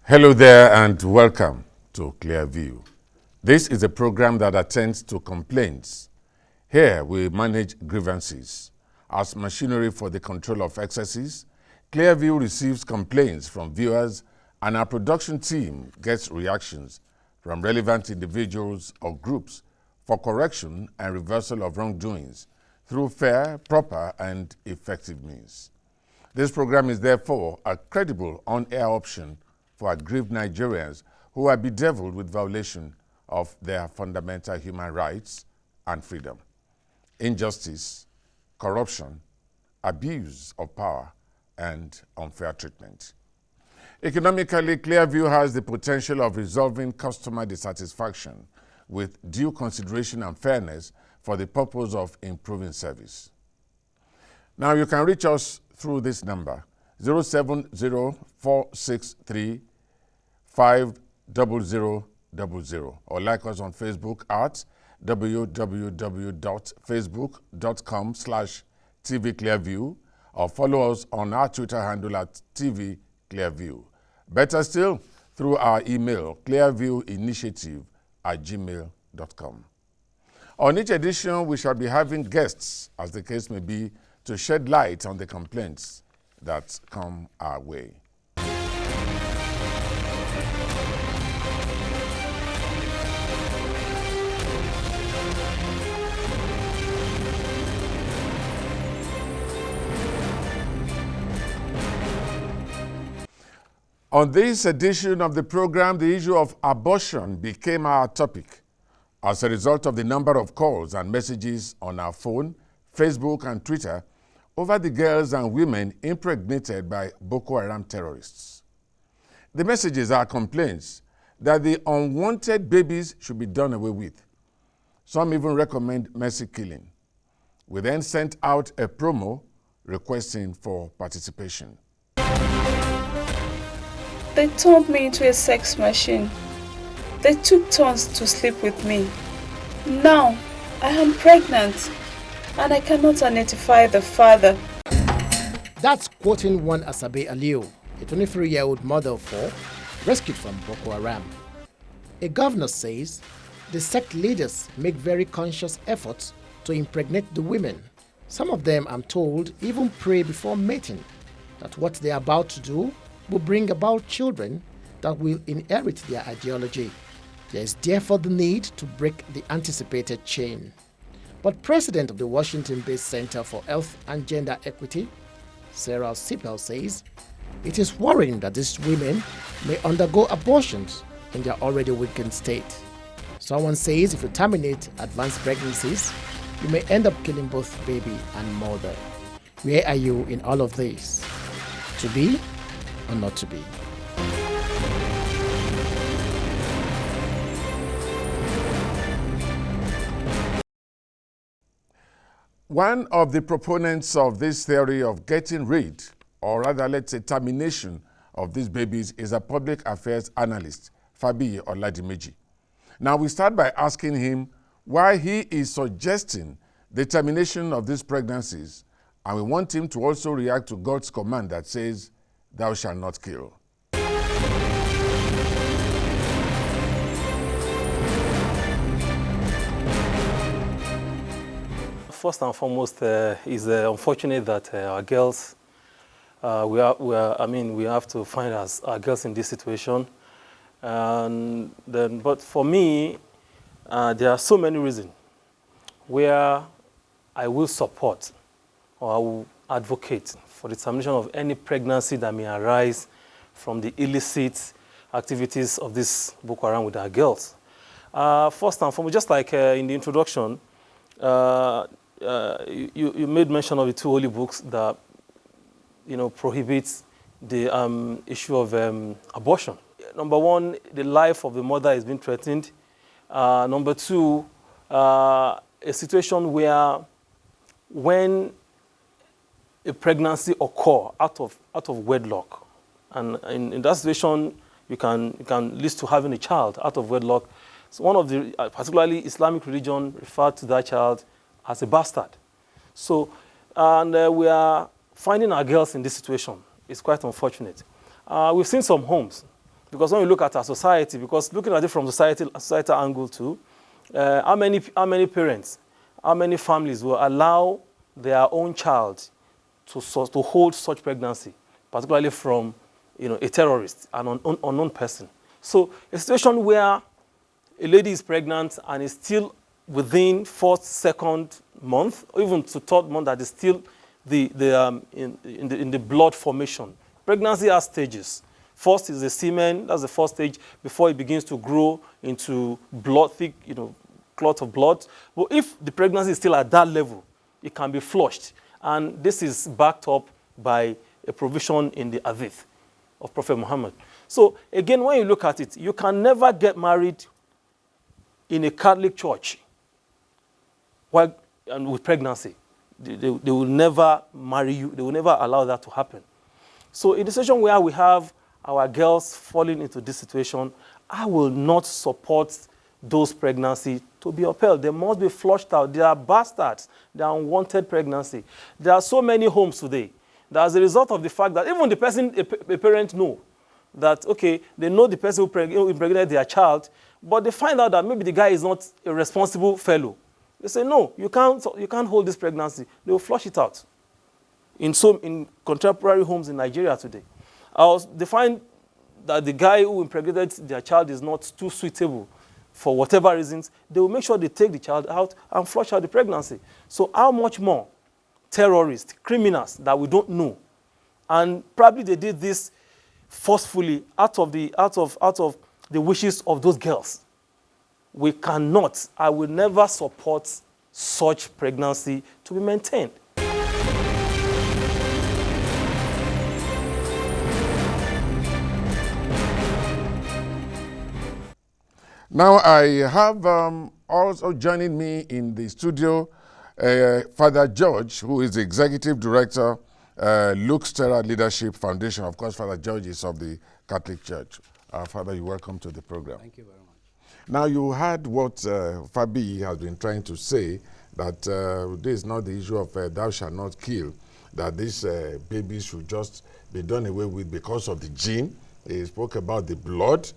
Hello there and welcome to Clearview. This is a program that attends to complaints. Here we manage grievances. As machinery for the control of excesses, Clearview receives complaints from viewers and our production team gets reactions from relevant individuals or groups for correction and reversal of wrongdoings through fair, proper, and effective means. This program is therefore a credible on-air option for aggrieved Nigerians who are bedeviled with violation of their fundamental human rights and freedom, injustice, corruption, abuse of power, and unfair treatment. Economically, Clearview has the potential of resolving customer dissatisfaction with due consideration and fairness for the purpose of improving service. Now you can reach us through this number, 070-463-50000, or like us on Facebook at www.facebook.com/tvclearview, or follow us on our Twitter handle at tvclearview. Better still, through our email, clearviewinitiative@gmail.com. On each edition, we shall be having guests, as the case may be, to shed light on the complaints that come our way. On this edition of the program, the issue of abortion became our topic as a result of the number of calls and messages on our phone, Facebook, and Twitter over the girls and women impregnated by Boko Haram terrorists. The messages are complaints that the unwanted babies should be done away with. Some even recommend mercy killing. We then sent out a promo requesting for participation. They turned me into a sex machine. They took turns to sleep with me. Now, I am pregnant and I cannot identify the father. That's quoting one Asabe Aliu, a 23-year-old mother of four, rescued from Boko Haram. A governor says the sect leaders make very conscious efforts to impregnate the women. Some of them, I'm told, even pray before mating that what they are about to do will bring about children that will inherit their ideology. There is therefore the need to break the anticipated chain. But President of the Washington-based Center for Health and Gender Equity, Sarah Sipel, says it is worrying that these women may undergo abortions in their already weakened state. Someone says if you terminate advanced pregnancies, you may end up killing both baby and mother. Where are you in all of this? To be or not to be? One of the proponents of this theory of getting rid, or rather let's say termination, of these babies is a public affairs analyst, Fabiyi Oladimeji. Now we start by asking him why he is suggesting the termination of these pregnancies, and we want him to also react to God's command that says, "Thou shalt not kill." First and foremost, is unfortunate that our girls, we have to find our girls in this situation. And then, but for me, there are so many reasons where I will support or I will advocate for the termination of any pregnancy that may arise from the illicit activities of this Boko Haram with our girls. First and foremost, just like in the introduction, you made mention of the two holy books that prohibits the issue of abortion. Number one, the life of the mother is being threatened. Number two, a situation where when a pregnancy occurs out of wedlock, and in that situation, you can lead to having a child out of wedlock. So one of the particularly Islamic religion referred to that child as a bastard. So, and we are finding our girls in this situation. It's quite unfortunate. We've seen some homes Because when we look at our society, because looking at it from societal angle too, how many parents, how many families will allow their own child to hold such pregnancy, particularly from a terrorist, an unknown person. So a situation where a lady is pregnant and is still within first, second month, or even to third month, that is still in the blood formation. Pregnancy has stages. First is the semen, that's the first stage, before it begins to grow into blood, thick, clot of blood. But if the pregnancy is still at that level, it can be flushed. And this is backed up by a provision in the Hadith of Prophet Muhammad. So again, when you look at it, you can never get married in a Catholic church and with pregnancy. They will never marry you. They will never allow that to happen. So in the situation where we have our girls falling into this situation, I will not support those pregnancies to be upheld. They must be flushed out. They are bastards. They are unwanted pregnancy. There are so many homes today that as a result of the fact that even the person, a parent know that, okay, they know the person who impregnated their child, but they find out that maybe the guy is not a responsible fellow. They say, no, you can't hold this pregnancy. They will flush it out. In contemporary homes in Nigeria today, they find that the guy who impregnated their child is not too suitable for whatever reasons. They will make sure they take the child out and flush out the pregnancy. So how much more terrorists, criminals that we don't know, and probably they did this forcefully out of the wishes of those girls. We cannot, I will never support such pregnancy to be maintained. Now I have also joining me in the studio Father George, who is the Executive Director, Luke Stella Leadership Foundation. Of course, Father George is of the Catholic Church. Father, you're welcome to the program. Thank you very much. Now, you heard what Fabi has been trying to say, that this is not the issue of thou shalt not kill, that these babies should just be done away with because of the gene. He spoke about the blood.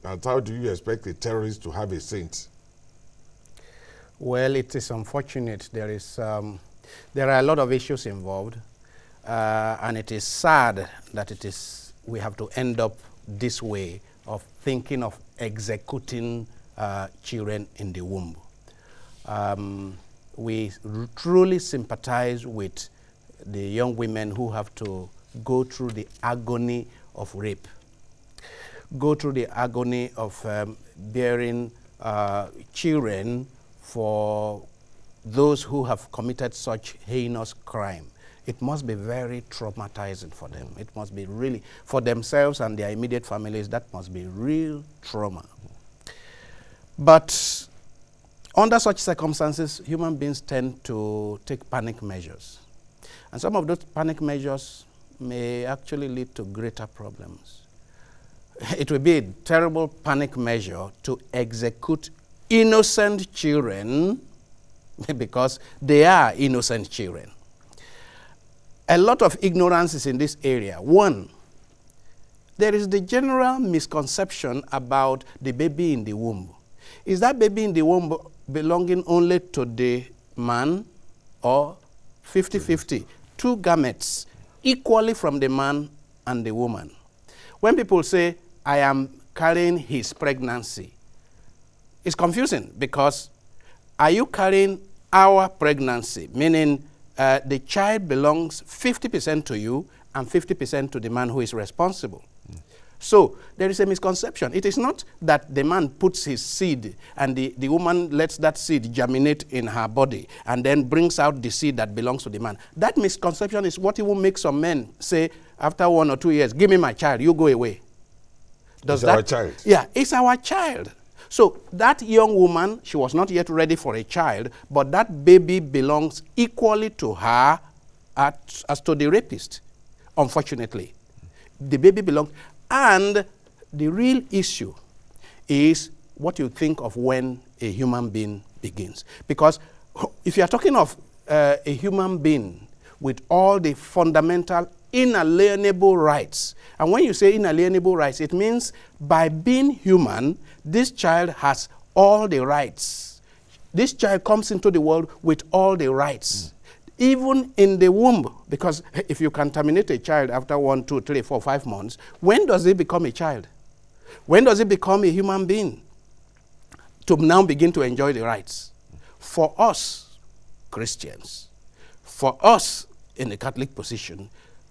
And how do you expect a terrorist to have a saint? Well, it is unfortunate. There are a lot of issues involved, and it is sad that we have to end up this way of thinking of executing children in the womb. We truly sympathize with the young women who have to go through the agony of rape, go through the agony of bearing children for those who have committed such heinous crime. It must be very traumatizing for them. It must be really, for themselves and their immediate families, that must be real trauma. But under such circumstances, human beings tend to take panic measures. And some of those panic measures may actually lead to greater problems. It will be a terrible panic measure to execute innocent children because they are innocent children. A lot of ignorance is in this area. One, there is the general misconception about the baby in the womb. Is that baby in the womb belonging only to the man or 50-50? Two gametes equally from the man and the woman. When people say, I am carrying his pregnancy, it's confusing because are you carrying our pregnancy? Meaning the child belongs 50% to you and 50% to the man who is responsible. So there is a misconception. It is not that the man puts his seed and the woman lets that seed germinate in her body and then brings out the seed that belongs to the man. That misconception is what even makes some men say after 1 or 2 years, give me my child, you go away. It's our child. Yeah, it's our child. So that young woman, she was not yet ready for a child, but that baby belongs equally to her as to the rapist, unfortunately. The baby belongs. And the real issue is what you think of when a human being begins. Because if you are talking of a human being with all the fundamental inalienable rights. And when you say inalienable rights, it means by being human, this child has all the rights. This child comes into the world with all the rights. Even in the womb, because if you can terminate a child after 1, 2, 3, 4, 5 months, when does it become a child? When does it become a human being? To now begin to enjoy the rights. For us, Christians, for us in the Catholic position,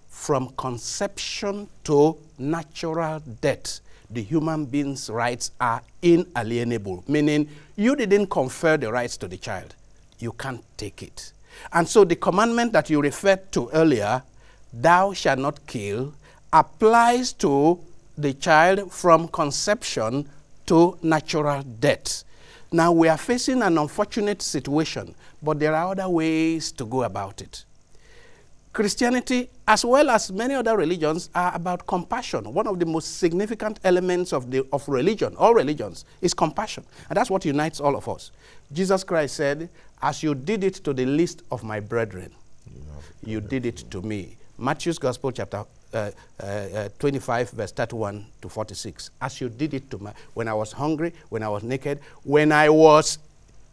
from conception to natural death, the human being's rights are inalienable, meaning you didn't confer the rights to the child. You can't take it. And so the commandment that you referred to earlier, thou shalt not kill, applies to the child from conception to natural death. Now we are facing an unfortunate situation, but there are other ways to go about it. Christianity, as well as many other religions, are about compassion. One of the most significant elements of religion, all religions, is compassion. And that's what unites all of us. Jesus Christ said, as you did it to the least of my brethren, you did it to me. Matthew's Gospel, chapter 25, verse 31 to 46. As you did it to me, when I was hungry, when I was naked, when I was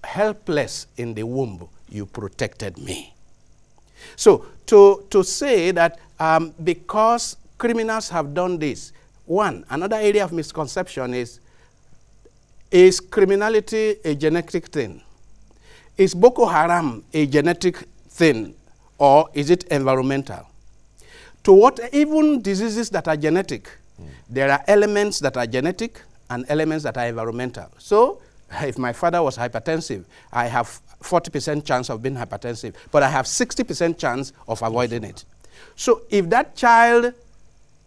helpless in the womb, you protected me. So to say that because criminals have done this, another area of misconception is criminality a genetic thing? Is Boko Haram a genetic thing, or is it environmental? To what, even diseases that are genetic, there are elements that are genetic and elements that are environmental. So if my father was hypertensive, I have 40% chance of being hypertensive, but I have 60% chance of avoiding it. So if that child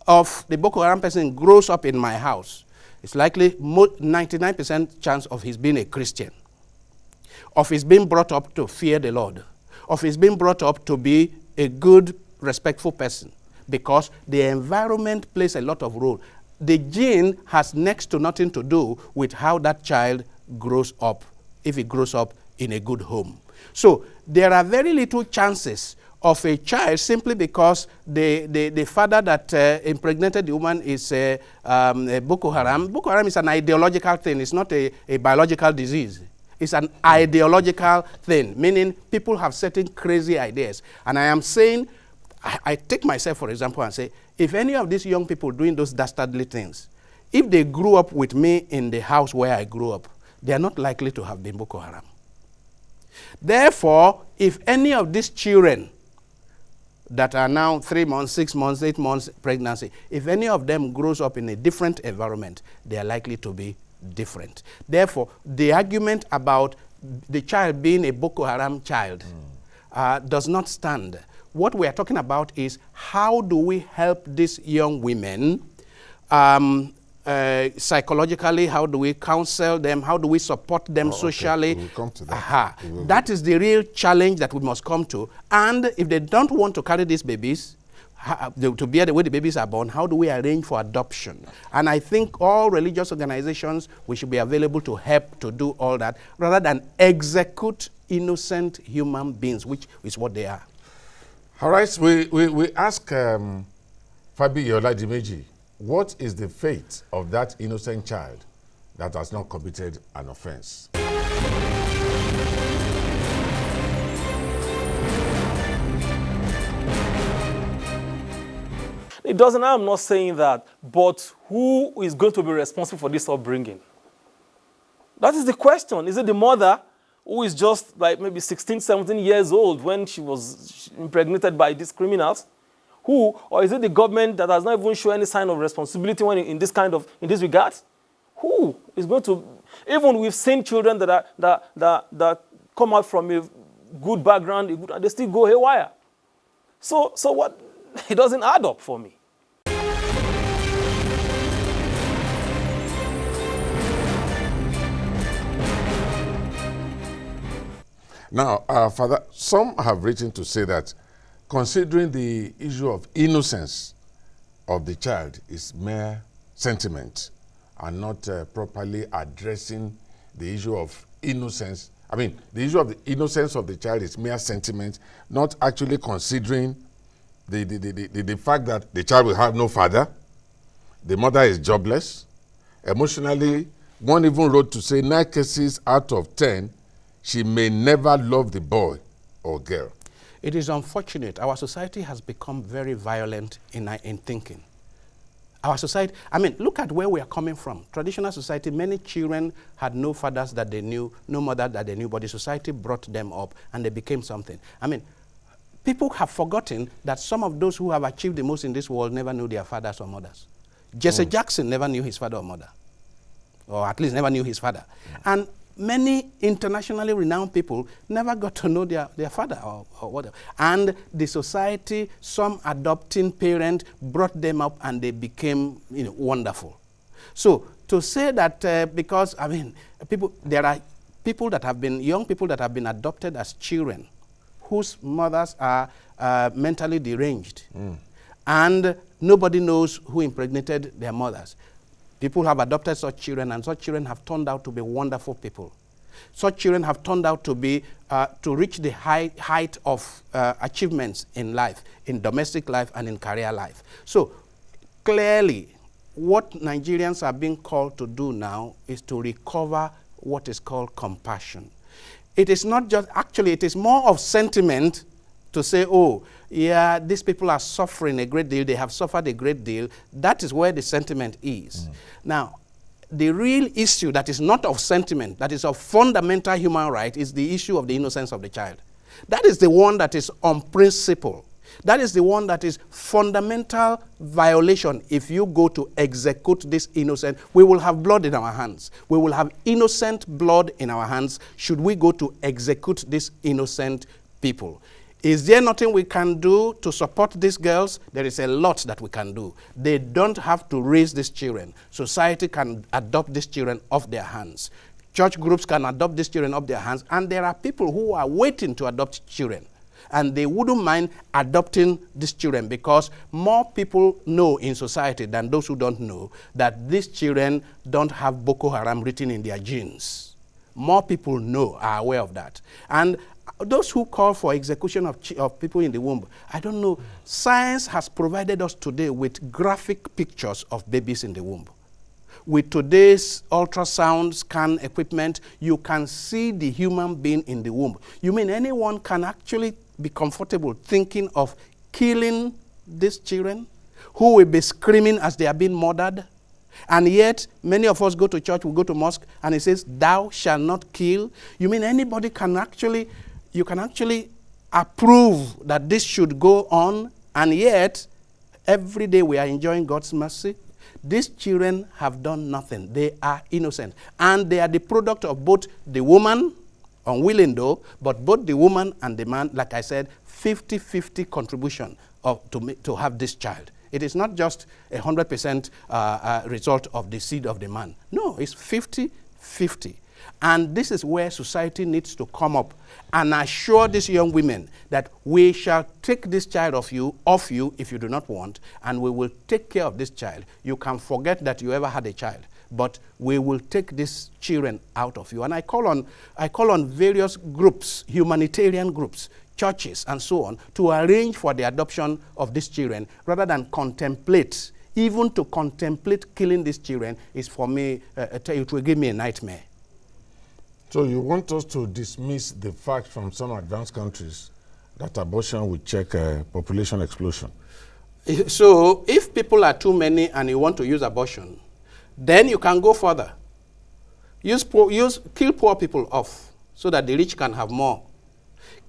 of the Boko Haram person grows up in my house, it's likely 99% chance of his being a Christian, of his being brought up to fear the Lord, of his being brought up to be a good, respectful person, because the environment plays a lot of role. The gene has next to nothing to do with how that child grows up, if he grows up in a good home. So there are very little chances of a child simply because the father that impregnated the woman is a Boko Haram. Boko Haram is an ideological thing. It's not a biological disease. It's an ideological thing, meaning people have certain crazy ideas. And I am saying, I take myself, for example, and say, if any of these young people doing those dastardly things, if they grew up with me in the house where I grew up, they are not likely to have been Boko Haram. Therefore, if any of these children that are now 3 months, 6 months, 8 months pregnancy, if any of them grows up in a different environment, they are likely to be different. Therefore, the argument about the child being a Boko Haram child does not stand. What we are talking about is how do we help these young women psychologically, how do we counsel them, how do we support them socially? Okay. We'll come to that. That is the real challenge that we must come to. And if they don't want to carry these babies, to bear the way the babies are born, how do we arrange for adoption? And I think all religious organizations, we should be available to help to do all that, rather than execute innocent human beings, which is what they are. All right, we ask Fabi Oladimeji, what is the fate of that innocent child that has not committed an offense? It doesn't, I'm not saying that, but who is going to be responsible for this upbringing? That is the question. Is it the mother who is just like maybe 16, 17 years old when she was impregnated by these criminals? Who, or is it the government that has not even shown any sign of responsibility when in this regard? Who is going to, even we've seen children that come out from a good background, and they still go haywire. So what? It doesn't add up for me. Now, Father, some have written to say that considering the issue of innocence of the child is mere sentiment and not properly addressing the issue of innocence. I mean, the issue of the innocence of the child is mere sentiment, not actually considering the fact that the child will have no father, the mother is jobless. Emotionally, one even wrote to say 9 cases out of 10, she may never love the boy or girl. It is unfortunate. Our society has become very violent in thinking. Our society, I mean, look at where we are coming from. Traditional society, many children had no fathers that they knew, no mother that they knew, but the society brought them up and they became something. I mean, people have forgotten that some of those who have achieved the most in this world never knew their fathers or mothers. Jesse Jackson never knew his father or mother, or at least never knew his father. And many internationally renowned people never got to know their father or whatever. And the society, some adopting parent brought them up and they became, you know, wonderful. So to say that because, I mean, there are people that have been, young people that have been adopted as children whose mothers are mentally deranged. And nobody knows who impregnated their mothers. People have adopted such children, and such children have turned out to be wonderful people. Such children have turned out to be, to reach the height of achievements in life, in domestic life and in career life. So clearly, what Nigerians are being called to do now is to recover what is called compassion. It is not just, actually, it is more of sentiment to say, oh, yeah, these people are suffering a great deal, they have suffered a great deal. That is where the sentiment is. Now, the real issue that is not of sentiment, that is of fundamental human right, is the issue of the innocence of the child. That is the one that is on principle. That is the one that is fundamental violation. If you go to execute this innocent, we will have blood in our hands. We will have innocent blood in our hands should we go to execute these innocent people. Is there nothing we can do to support these girls? There is a lot that we can do. They don't have to raise these children. Society can adopt these children off their hands. Church groups can adopt these children off their hands. And there are people who are waiting to adopt children. And they wouldn't mind adopting these children because more people know in society than those who don't know that these children don't have Boko Haram written in their genes. More people know, are aware of that. And those who call for execution of people in the womb, I don't know. Science has provided us today with graphic pictures of babies in the womb. With today's ultrasound scan equipment, you can see the human being in the womb. You mean anyone can actually be comfortable thinking of killing these children who will be screaming as they are being murdered? And yet, many of us go to church, we go to mosque, and it says, thou shalt not kill. You mean anybody can actually, you can actually approve that this should go on, and yet, every day we are enjoying God's mercy. These children have done nothing. They are innocent. And they are the product of both the woman, unwilling though, but both the woman and the man, like I said, 50-50 contribution to have this child. It is not just 100% result of the seed of the man. No, it's 50-50. And this is where society needs to come up and assure these young women that we shall take this child off you if you do not want, and we will take care of this child. You can forget that you ever had a child, but we will take these children out of you. And I call on various groups, humanitarian groups, churches, and so on, to arrange for the adoption of these children rather than contemplate. Even to contemplate killing these children is, for me, it will give me a nightmare. So you want us to dismiss the fact from some advanced countries that abortion will check population explosion? So if people are too many and you want to use abortion, then you can go further. Kill poor people off so that the rich can have more.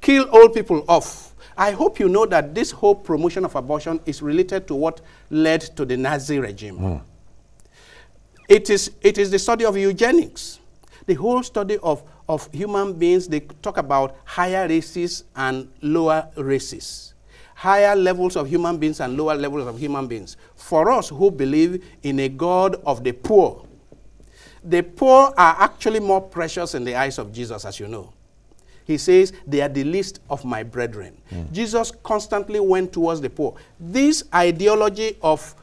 Kill old people off. I hope you know that this whole promotion of abortion is related to what led to the Nazi regime. It is the study of eugenics. The whole study of human beings, they talk about higher races and lower races. Higher levels of human beings and lower levels of human beings. For us who believe in a God of the poor are actually more precious in the eyes of Jesus, as you know. He says, they are the least of my brethren. Jesus constantly went towards the poor. This ideology of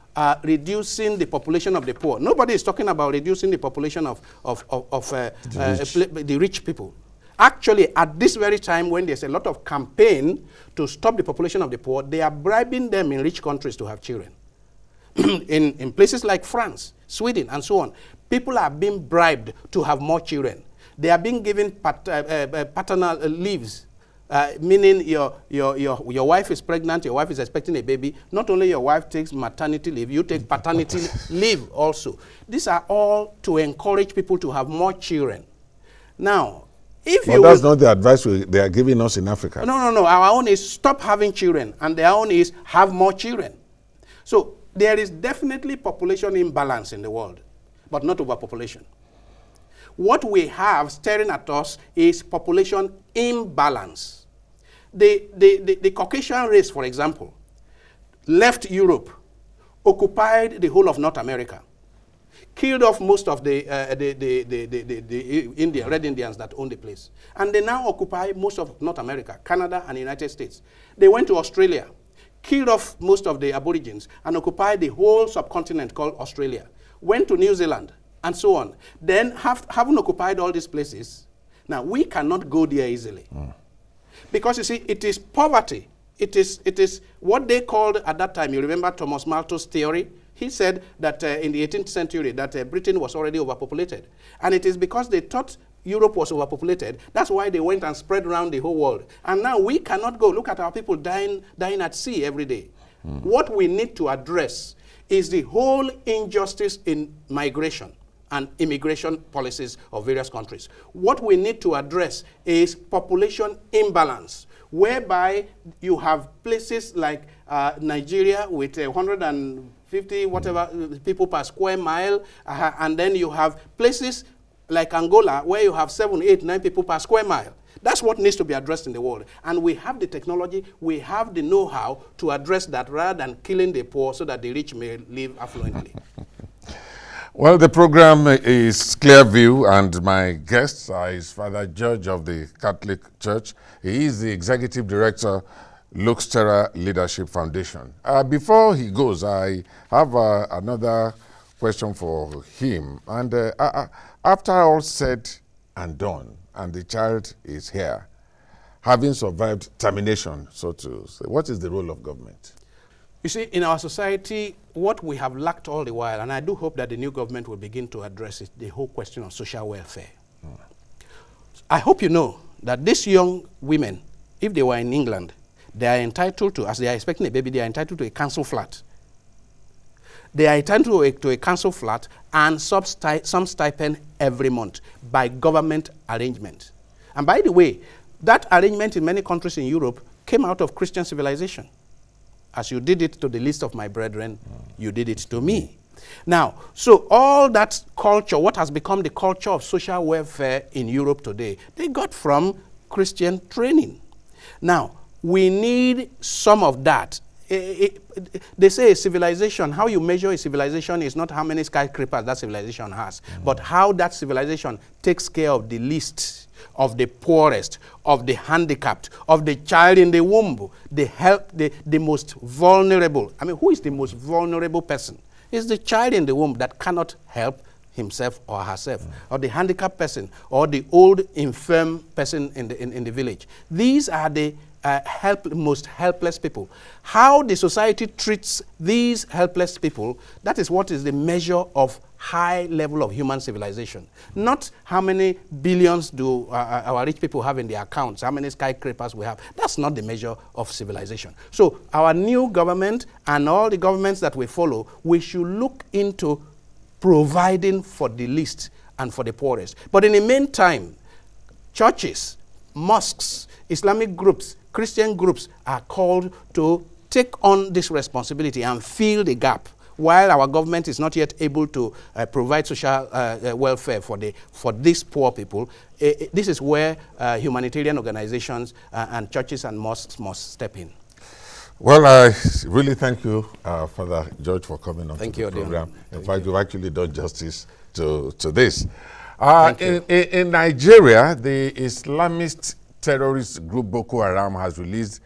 reducing the population of the poor. Nobody is talking about reducing the population of the rich people. Actually, at this very time when there's a lot of campaign to stop the population of the poor, they are bribing them in rich countries to have children. in places like France, Sweden, and so on, people are being bribed to have more children. They are being given paternal leaves, meaning your wife is pregnant, your wife is expecting a baby. Not only your wife takes maternity leave, you take paternity leave also. These are all to encourage people to have more children. Now, but that's not the advice they are giving us in Africa. No. Our own is stop having children, and their own is have more children. So there is definitely population imbalance in the world, but not overpopulation. What we have staring at us is population imbalance. The Caucasian race, for example, left Europe, occupied the whole of North America, killed off most of the Red Indians that own the place. And they now occupy most of North America, Canada, and the United States. They went to Australia, killed off most of the Aborigines, and occupied the whole subcontinent called Australia. Went to New Zealand, and so on. Then, having occupied all these places, now we cannot go there easily. Because you see, it is poverty. It is what they called at that time, you remember Thomas Malthus' theory? He said that in the 18th century that Britain was already overpopulated. And it is because they thought Europe was overpopulated. That's why they went and spread around the whole world. And now we cannot go. Look at our people dying at sea every day. What we need to address is the whole injustice in migration and immigration policies of various countries. What we need to address is population imbalance, whereby you have places like Nigeria with 150 whatever people per square mile, and then you have places like Angola where you have 7, 8, 9 people per square mile. That's what needs to be addressed in the world. And we have the technology, we have the know-how to address that rather than killing the poor so that the rich may live affluently. Well, the program is Clearview, and my guest is Father George of the Catholic Church. He is the Executive Director, Lux Terra Leadership Foundation. Before he goes, I have another question for him. And after all said and done, and the child is here, having survived termination, so to say, what is the role of government? You see, in our society, what we have lacked all the while, and I do hope that the new government will begin to address it, the whole question of social welfare. I hope you know that these young women, if they were in England, they are entitled to, as they are expecting a baby, they are entitled to a council flat. They are entitled to a council flat and some stipend every month by government arrangement. And by the way, that arrangement in many countries in Europe came out of Christian civilization. As you did it to the least of my brethren, you did it to me. Now, so all that culture, what has become the culture of social welfare in Europe today, they got from Christian training. Now, we need some of that. They say a civilization, how you measure a civilization is not how many skyscrapers that civilization has, but how that civilization takes care of the least, of the poorest, of the handicapped, of the child in the womb, the most vulnerable. I mean, who is the most vulnerable person? It's the child in the womb that cannot help himself or herself, or the handicapped person, or the old infirm person in the village. These are the most helpless people. How the society treats these helpless people, that is what is the measure of high level of human civilization. Not how many billions do our rich people have in their accounts, how many skyscrapers we have. That's not the measure of civilization. So our new government and all the governments that we follow, we should look into providing for the least and for the poorest. But in the meantime, churches, mosques, Islamic groups, Christian groups are called to take on this responsibility and fill the gap while our government is not yet able to provide social welfare for these poor people. This is where humanitarian organizations and churches and mosques must step in. Well, I really thank you, Father George, for coming on to the program. In fact, you've actually done justice to this. In Nigeria, the Islamist terrorist group Boko Haram has released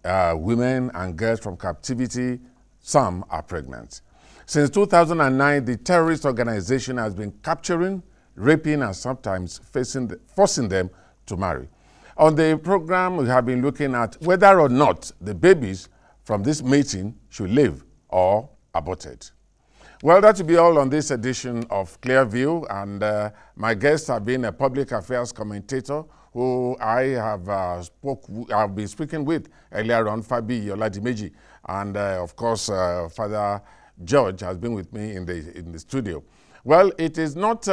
women and girls from captivity. Some are pregnant. Since 2009, the terrorist organization has been capturing, raping, and sometimes forcing them to marry. On the program, we have been looking at whether or not the babies from this mating should live or aborted. Well, that will be all on this edition of Clearview, and my guests have been a public affairs commentator who I have been speaking with earlier on, Fabi Oladimeji, and of course, Father George has been with me in the studio. Well, it is not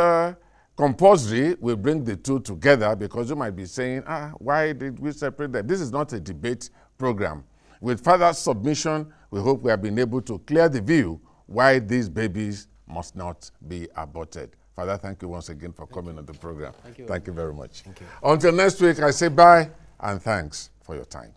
compulsory we bring the two together, because you might be saying, why did we separate them? This is not a debate program. With further submission, we hope we have been able to clear the view why these babies must not be aborted. Father, thank you once again for coming on the program. Thank you. Thank you very much. Thank you. Until next week, I say bye and thanks for your time.